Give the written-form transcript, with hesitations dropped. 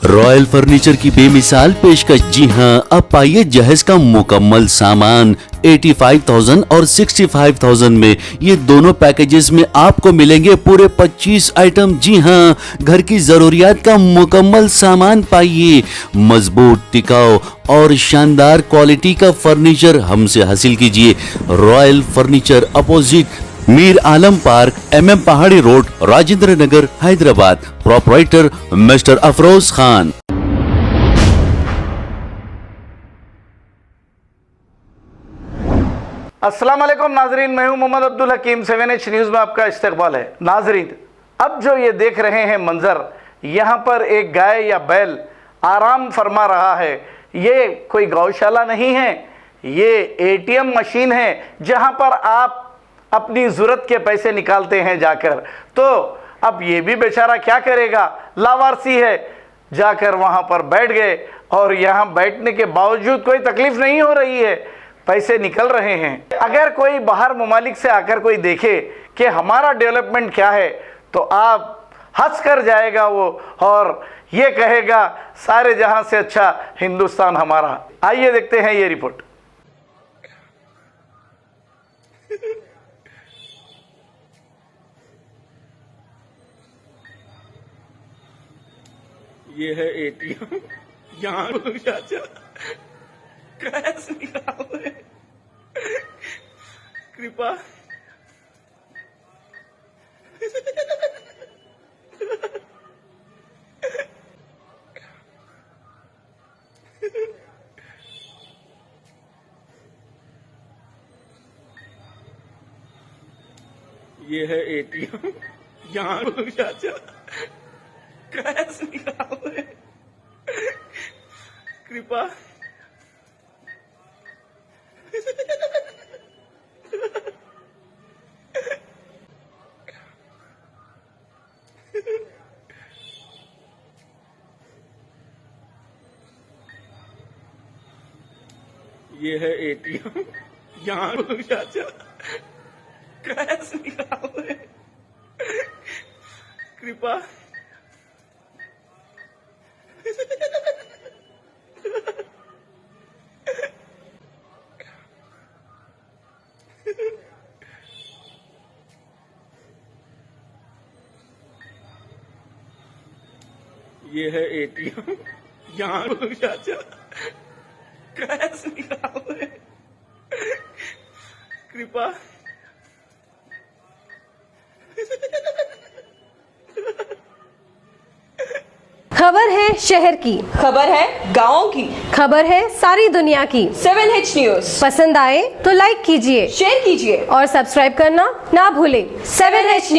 Royal furniture की बेमिसाल पेशकश। जी हां, अब पाइए जहेज का मुकम्मल सामान 85,000 और 65,000 में। ये दोनों पैकेजेस में आपको मिलेंगे पूरे 25 आइटम। जी हां, घर की जरूरियात का मुकम्मल सामान पाइए। मजबूत, टिकाऊ और शानदार क्वालिटी का फर्नीचर हमसे हासिल कीजिए। Royal furniture, opposite Mir Alam park, MM Pahadi road, Rajendra Nagar, Hyderabad. Proprietor mister Afroz Khan. अस्सलाम वालेकुम नाजरीन, मैं हूं मोहम्मद अब्दुल हकीम। 7H न्यूज़ में आपका इस्तकबाल है। नाजरीन, अब जो ये देख रहे हैं मंजर, यहाँ पर एक गाय या बैल आराम फरमा रहा है। ये कोई गौशाला नहीं है, ये ATM मशीन है जहाँ पर आप अपनी ज़रूरत के पैसे निकालते हैं जाकर। तो अब ये भी बेचारा क्या करेगा, लावारसी है, जाकर वहाँ पर बैठ गए और यहाँ बैठने के बावजूद कोई तकलीफ नहीं हो रही है, पैसे निकल रहे हैं। अगर कोई बाहर ममालिक से आकर कोई देखे कि हमारा डेवलपमेंट क्या है, तो आप हंस कर जाएगा वो और ये कहेगा सारे जहां से अच्छा हिंदुस्तान हमारा। आइए देखते हैं ये रिपोर्ट। ये है ATM। यहाँ चाचा कैश निकाल रहे, कृपा ये है ATM। यहाँ चाचा कैश निकाल रहे, कृपा ये है ATM। यहाँ चाचा कैश निकाल रहे, कृपा ये है ATM। यहाँ चाचा कैश निकाल रहे, कृपा खबर है शहर की, खबर है गाँव की, खबर है सारी दुनिया की। 7H न्यूज़ पसंद आए तो लाइक कीजिए, शेयर कीजिए और सब्सक्राइब करना ना भूलें। 7H news.